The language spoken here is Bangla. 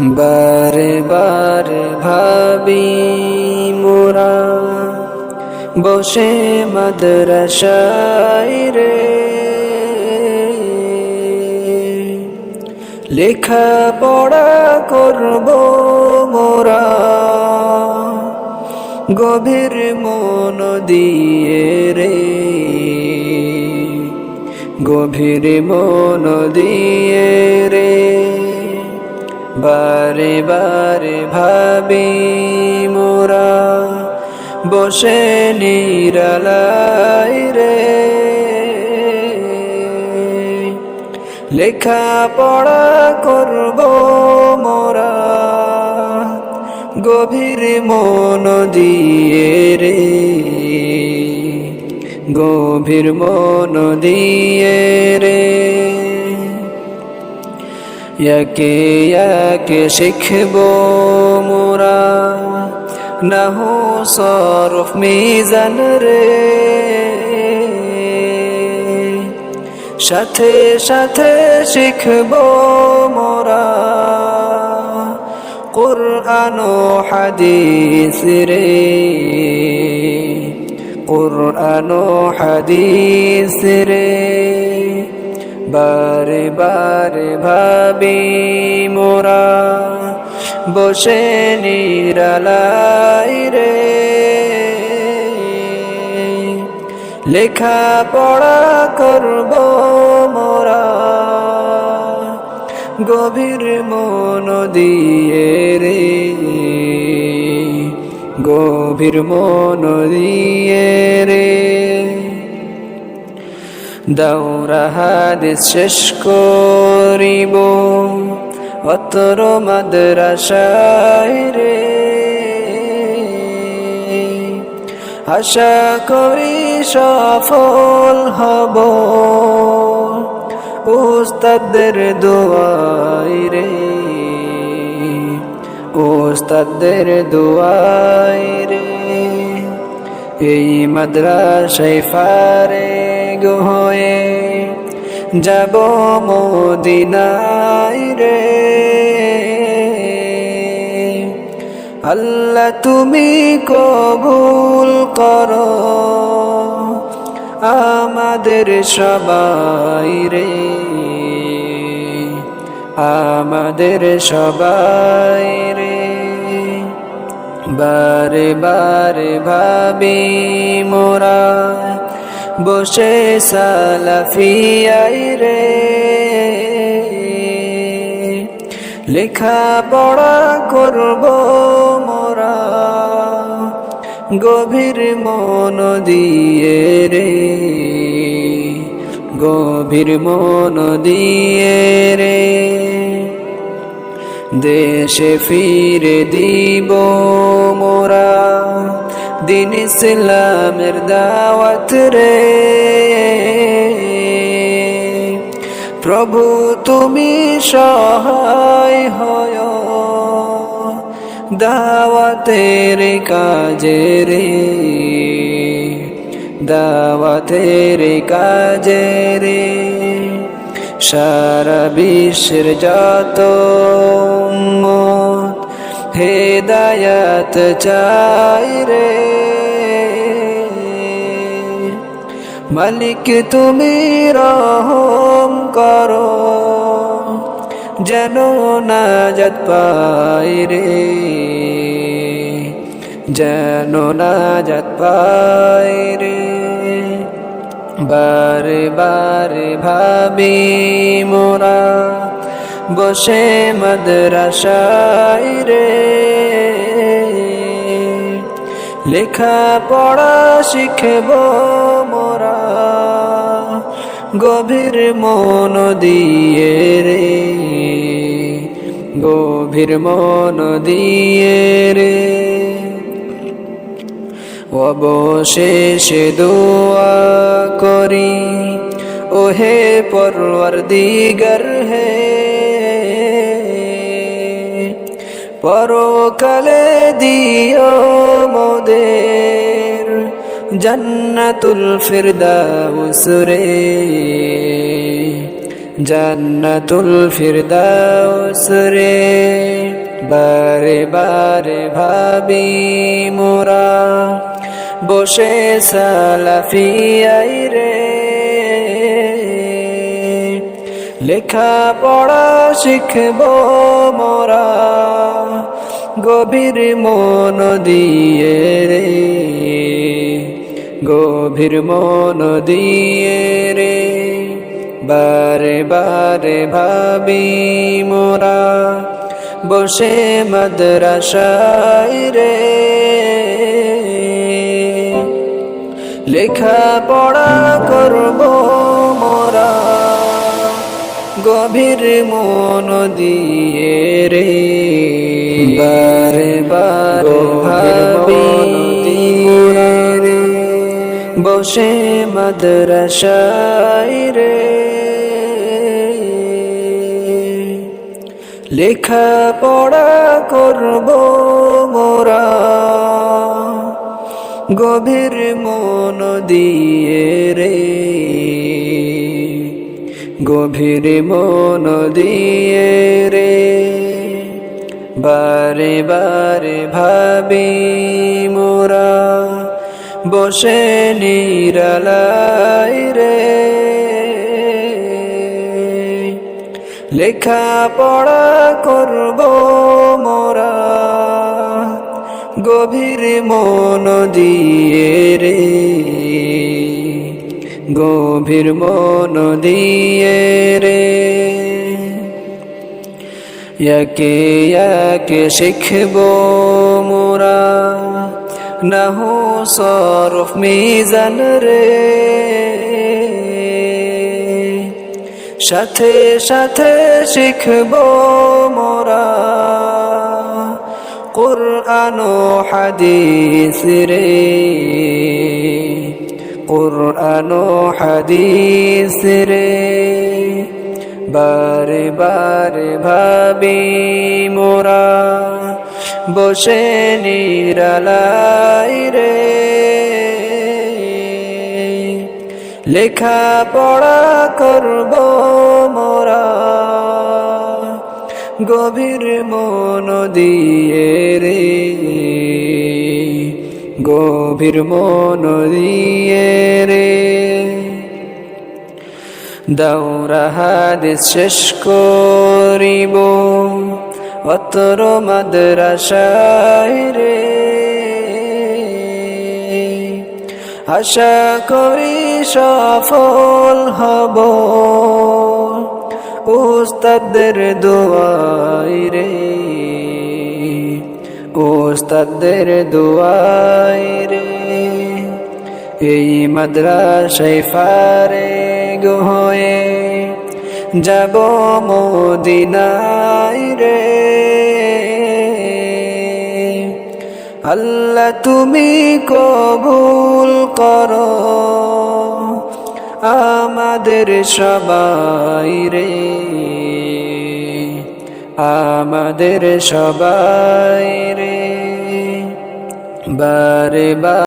বারে বারে ভাবি মোরা বসে মাদ্রাসায় রে, লেখা পড়া করব মোরা গভীর মন দিয়ে রে, গভীর মন দিয়ে রে। বারে বারে ভাবি মোরা বসে নিরালাই রে, লেখা পড়া করব মোরা গভীর মন দিয়ে রে, গভীর মন দিয়ে রে। একে একে শিখব মোরা নাহু সরফ মিজান রে, সাথে সাথে শিখব মোরা কুরআন ও হাদিস রে, কুরআন ও হাদিস রে। বারে বারে ভাবি মোরা বসে নিরালাই রে, লেখা পড়া করব মোরা গভীর মন দিয়ে রে, গভীর মন দিয়ে রে। দাওরা হাদিস শেষ করিব অতর মাদ্রাসায় রে, আশা করি সফল হব উস্তাদের দোয়ায় রে, উস্তাদের দোয়ায় রে। এই মাদ্রাসায় ফারেগ হয়ে যাব মদিনায় রে, আল্লাহ তুমি কবুল করো আমাদের সবাই রে, আমাদের সবাই রে। বারে বারে ভাবি মোরা বসে সালাফিয়াই রে, লেখা পড়া করব মোরা গভীর মন দিয়ে রে, গভীর মন দিয়ে রে। দেশে ফিরে দিব মোরা দিন ইসলামের দাওয়াত রে, প্রভু তুমি সহায় হয় দাওয়াতের কাজে রে, দাওয়াতের কাজে রে। সারা বিশ্বের যত উম্মত হেদায়াত চাই রে, মালিক তুমি রহম করো যেন নাজাত পাই রে, যেন নাজাত পাই রে। বারে বারে ভাবি মোরা বসে মাদ্রাসায় রে, লেখা পড়া শিখব মোরা গভীর মন দিয়ে রে, গভীর মন দিয়ে রে। অবশেষে দোয়া করি ওহে পরওয়ারদিগার হে, পরকালে দিও মোদের জান্নাতুল ফিরদাউস রে, জান্নাতুল ফিরদাউস রে বারে বারে ভাবি মোরা বসে সালাফিয়াই রে লেখা পড়া শিখব মোরা গভীর মন দিয়ে রে গভীর মন দিয়ে রে বারে বারে ভাবি মোরা বসে মাদ্রাসায় রে লেখা পড়া করব মোরা গভীর মন দিয়ে রে বারে বারে ভাবি রে বসে মাদ্রাসায় রে লেখা পড়া করব মোরা গভীর মন দিয়ে রে গভীর মন দিয়ে রে বারে বারে ভাবি মোরা বসে নিরালাই রে লেখা পড়া করব মোরা গভীর মন দিয়ে রে গভীর মন দিয়ে রে একে একে শিখব মোরা নাহু সরফ মিজান রে সাথে সাথে শিখব মোরা কুরআন ও হাদিস রে কুরআন ও হাদিস রে বারে বারে ভাবি মোরা বসে নিরালাই রে লেখা পড়া করব মোরা গভীর মন দিয়ে রে গভীর মন দিয়ে রে দাওরা হাদিস শেষ করিব অতর মাদ্রাসায় রে আশা করি সফল হব উস্তাদের দোয়াই রে উস্তাদের দোয়াই রে এই মাদ্রাসায় ফারেগ হয়ে যাব মদিনায় রে আল্লাহ তুমি কবুল করো আমাদের সবাই রে আমাদের সবাই রে বারে বারে